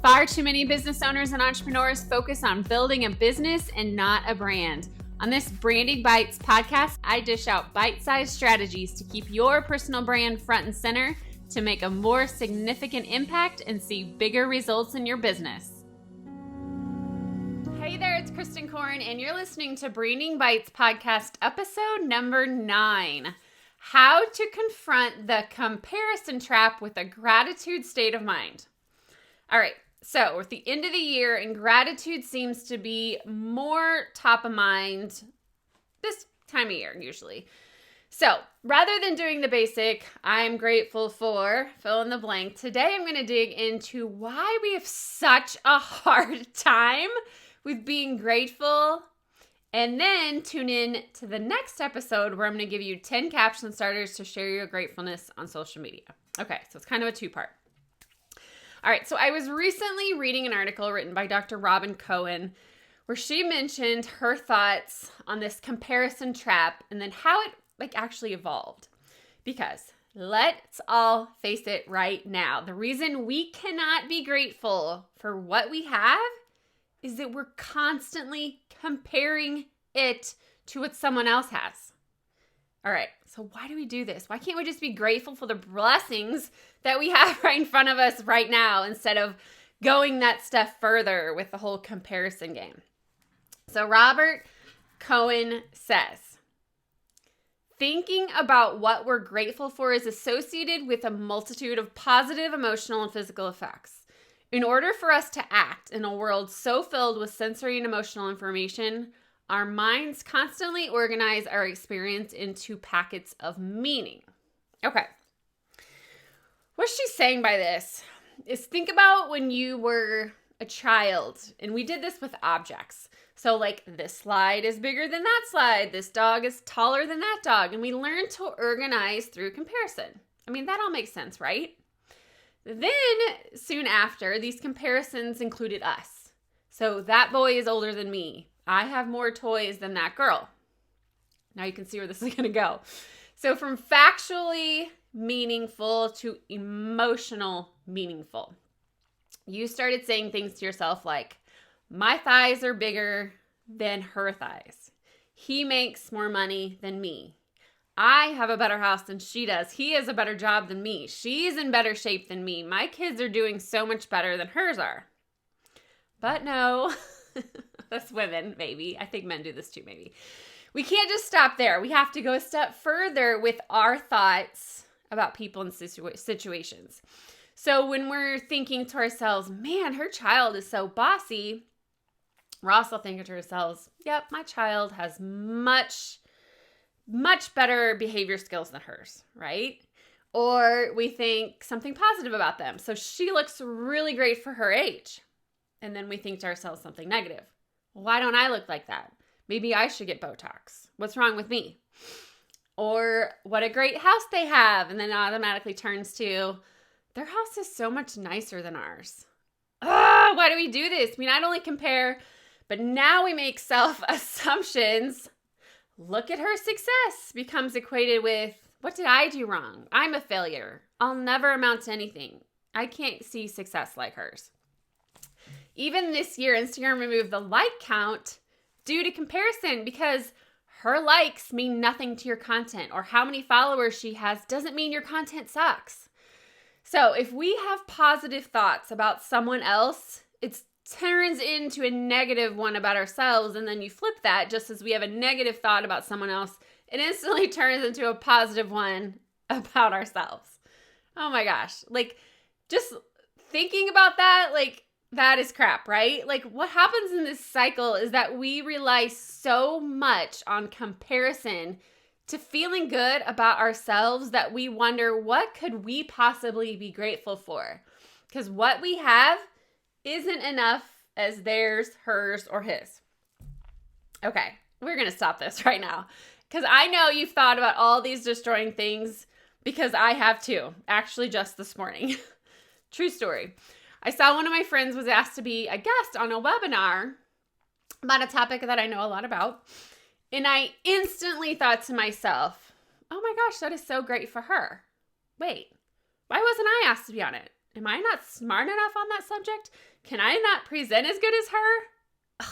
Far too many business owners and entrepreneurs focus on building a business and not a brand. On this Branding Bites podcast, I dish out bite-sized strategies to keep your personal brand front and center to make a more significant impact and see bigger results in your business. Hey there, it's Kristen Korn, and you're listening to Branding Bites podcast episode number 9. How to confront the comparison trap with a gratitude state of mind. All right. So, we're at the end of the year, and gratitude seems to be more top of mind this time of year, usually. So, rather than doing the basic, I'm grateful for, fill in the blank, today I'm going to dig into why we have such a hard time with being grateful, and then tune in to the next episode where I'm going to give you 10 caption starters to share your gratefulness on social media. Okay, so it's kind of a two-part. All right, so I was recently reading an article written by Dr. Robin Cohen where she mentioned her thoughts on this comparison trap and then how it actually evolved. Because let's all face it right now. The reason we cannot be grateful for what we have is that we're constantly comparing it to what someone else has. All right, so why do we do this? Why can't we just be grateful for the blessings that we have right in front of us right now instead of going that step further with the whole comparison game? So Robert Cohen says, thinking about what we're grateful for is associated with a multitude of positive emotional and physical effects. In order for us to act in a world so filled with sensory and emotional information, our minds constantly organize our experience into packets of meaning. Okay. What she's saying by this is think about when you were a child, and we did this with objects. So like this slide is bigger than that slide. This dog is taller than that dog. And we learned to organize through comparison. I mean, that all makes sense, right? Then soon after, these comparisons included us. So that boy is older than me. I have more toys than that girl. Now you can see where this is going to go. So from factually meaningful to emotional meaningful. You started saying things to yourself like, my thighs are bigger than her thighs. He makes more money than me. I have a better house than she does. He has a better job than me. She's in better shape than me. My kids are doing so much better than hers are. But no, that's women, maybe. I think men do this too, maybe. We can't just stop there. We have to go a step further with our thoughts about people and situations. So when we're thinking to ourselves, man, her child is so bossy, we're also thinking to ourselves, yep, my child has much better behavior skills than hers, right? Or we think something positive about them. So she looks really great for her age. And then we think to ourselves something negative. Why don't I look like that? Maybe I should get Botox. What's wrong with me? Or what a great house they have. And then it automatically turns to, their house is so much nicer than ours. Why do we do this? We not only compare, but now we make self-assumptions. Look at her success becomes equated with, what did I do wrong? I'm a failure. I'll never amount to anything. I can't see success like hers. Even this year, Instagram removed the like count due to comparison because her likes mean nothing to your content, or how many followers she has doesn't mean your content sucks. So if we have positive thoughts about someone else, it turns into a negative one about ourselves, and then you flip that. Just as we have a negative thought about someone else, it instantly turns into a positive one about ourselves. Oh my gosh. Just thinking about that, that is crap, right? What happens in this cycle is that we rely so much on comparison to feeling good about ourselves that we wonder, what could we possibly be grateful for? Because what we have isn't enough as theirs, hers, or his. Okay, we're going to stop this right now. Because I know you've thought about all these destroying things, because I have too. Actually, just this morning. True story. I saw one of my friends was asked to be a guest on a webinar about a topic that I know a lot about. And I instantly thought to myself, oh my gosh, that is so great for her. Wait, why wasn't I asked to be on it? Am I not smart enough on that subject? Can I not present as good as her? Ugh,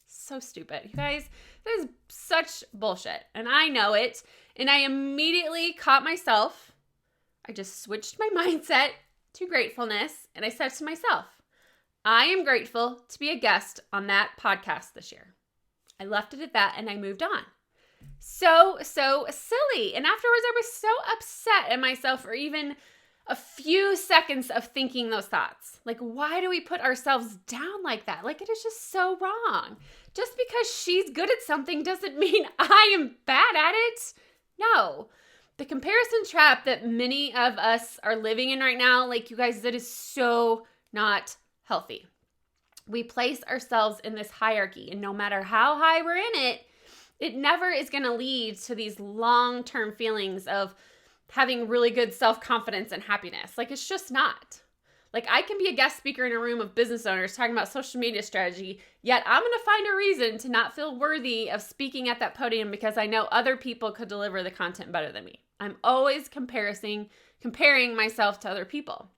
so stupid. You guys, that is such bullshit. And I know it. And I immediately caught myself. I just switched my mindset to gratefulness. And I said to myself, I am grateful to be a guest on that podcast this year. I left it at that and I moved on. So silly. And afterwards, I was so upset at myself for even a few seconds of thinking those thoughts. Like, why do we put ourselves down like that? Like, it is just so wrong. Just because she's good at something doesn't mean I am bad at it. No. The comparison trap that many of us are living in right now, like, you guys, that is so not healthy. We place ourselves in this hierarchy, and no matter how high we're in it, it never is going to lead to these long-term feelings of having really good self-confidence and happiness. Like, it's just not. Like, I can be a guest speaker in a room of business owners talking about social media strategy, yet I'm going to find a reason to not feel worthy of speaking at that podium because I know other people could deliver the content better than me. I'm always comparing myself to other people.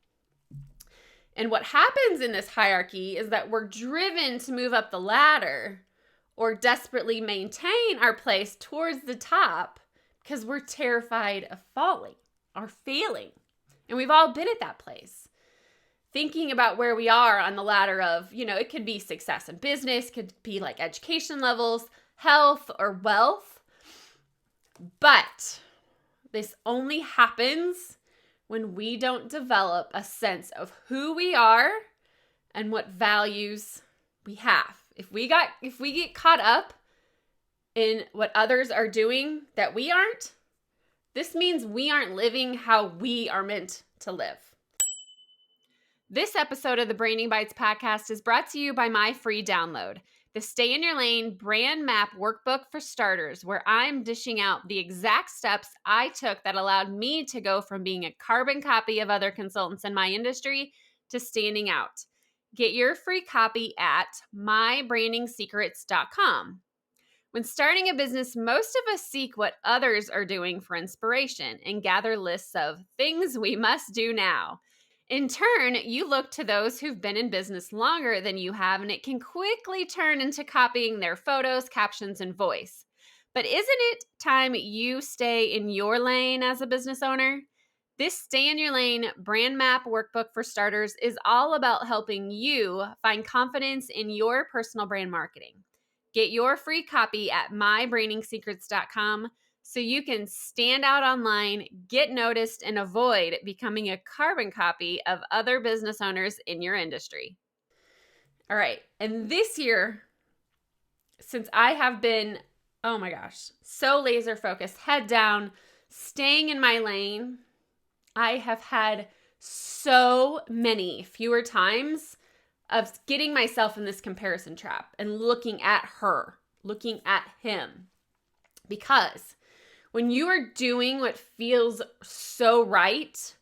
And what happens in this hierarchy is that we're driven to move up the ladder or desperately maintain our place towards the top because we're terrified of falling or failing. And we've all been at that place. Thinking about where we are on the ladder of, it could be success in business, could be like education levels, health, or wealth. But this only happens when we don't develop a sense of who we are and what values we have. If we get caught up in what others are doing that we aren't, this means we aren't living how we are meant to live. This episode of the Branding Bites podcast is brought to you by my free download, the Stay in Your Lane Brand Map Workbook for Starters, where I'm dishing out the exact steps I took that allowed me to go from being a carbon copy of other consultants in my industry to standing out. Get your free copy at mybranding.secrets.com. When starting a business, most of us seek what others are doing for inspiration and gather lists of things we must do now. In turn, you look to those who've been in business longer than you have, and it can quickly turn into copying their photos, captions, and voice. But isn't it time you stay in your lane as a business owner? This Stay in Your Lane Brand Map Workbook for Starters is all about helping you find confidence in your personal brand marketing. Get your free copy at mybranding.secrets.com so you can stand out online, get noticed, and avoid becoming a carbon copy of other business owners in your industry. All right, and this year, since I have been, so laser focused, head down, staying in my lane, I have had so many fewer times of getting myself in this comparison trap and looking at her, looking at him. Because when you are doing what feels so right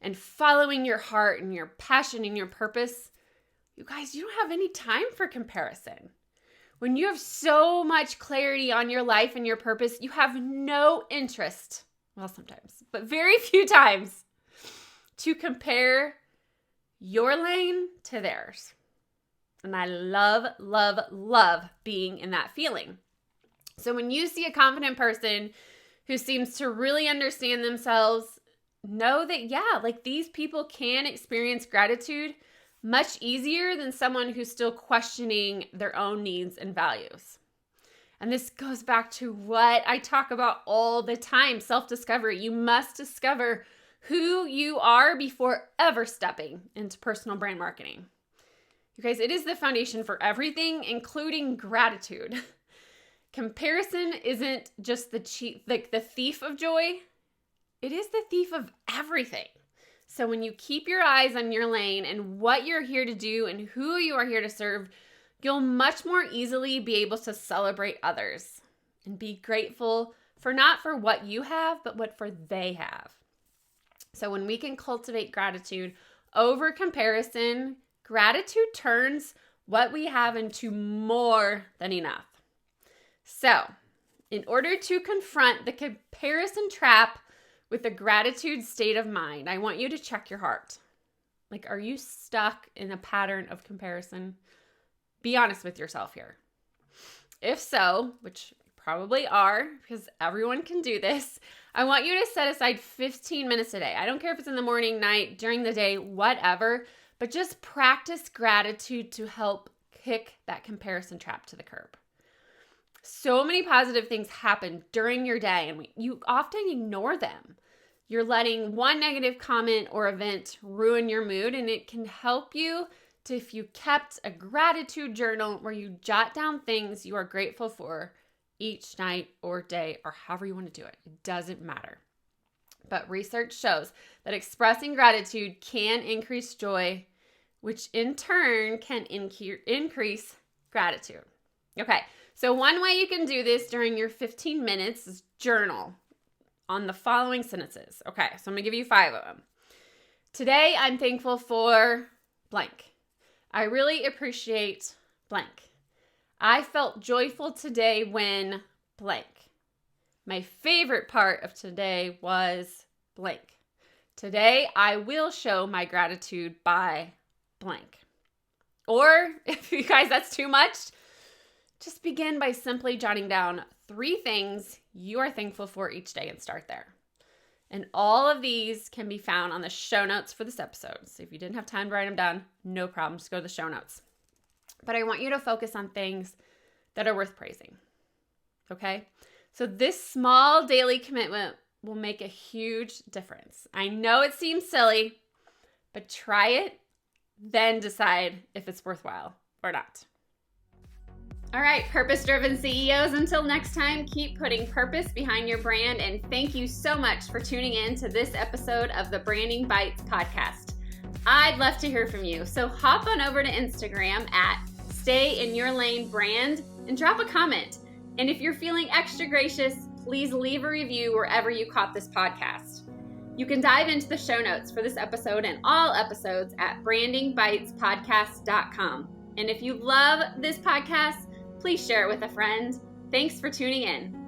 and following your heart and your passion and your purpose, you guys, you don't have any time for comparison. When you have so much clarity on your life and your purpose, you have no interest, well, sometimes, but very few times, to compare your lane to theirs. And I love, love, love being in that feeling. So when you see a confident person who seems to really understand themselves, know that, these people can experience gratitude much easier than someone who's still questioning their own needs and values. And this goes back to what I talk about all the time, self-discovery. You must discover who you are before ever stepping into personal brand marketing. You guys, it is the foundation for everything, including gratitude. Comparison isn't just the thief of joy. It is the thief of everything. So when you keep your eyes on your lane and what you're here to do and who you are here to serve, you'll much more easily be able to celebrate others and be grateful not for what you have, but what for they have. So when we can cultivate gratitude over comparison, gratitude turns what we have into more than enough. So, in order to confront the comparison trap with a gratitude state of mind, I want you to check your heart. Like, are you stuck in a pattern of comparison? Be honest with yourself here. If so, which you probably are, because everyone can do this, I want you to set aside 15 minutes a day. I don't care if it's in the morning, night, during the day, whatever, but just practice gratitude to help kick that comparison trap to the curb. So many positive things happen during your day, and you often ignore them. You're letting one negative comment or event ruin your mood, and it can help you to, if you kept a gratitude journal where you jot down things you are grateful for each night or day, or however you want to do it. It doesn't matter. But research shows that expressing gratitude can increase joy, which in turn can increase gratitude. Okay, so one way you can do this during your 15 minutes is journal on the following sentences. Okay, so I'm going to give you 5 of them. Today, I'm thankful for blank. I really appreciate blank. I felt joyful today when blank. My favorite part of today was blank. Today, I will show my gratitude by blank. Or if you guys, that's too much, just begin by simply jotting down 3 things you are thankful for each day and start there. And all of these can be found on the show notes for this episode. So if you didn't have time to write them down, no problem, just go to the show notes. But I want you to focus on things that are worth praising. Okay? So this small daily commitment will make a huge difference. I know it seems silly, but try it, then decide if it's worthwhile or not. All right, purpose-driven CEOs, until next time, keep putting purpose behind your brand, and thank you so much for tuning in to this episode of the Branding Bites podcast. I'd love to hear from you, so hop on over to Instagram at StayInYourLaneBrand and drop a comment. And if you're feeling extra gracious, please leave a review wherever you caught this podcast. You can dive into the show notes for this episode and all episodes at brandingbitespodcast.com. And if you love this podcast, please share it with a friend. Thanks for tuning in.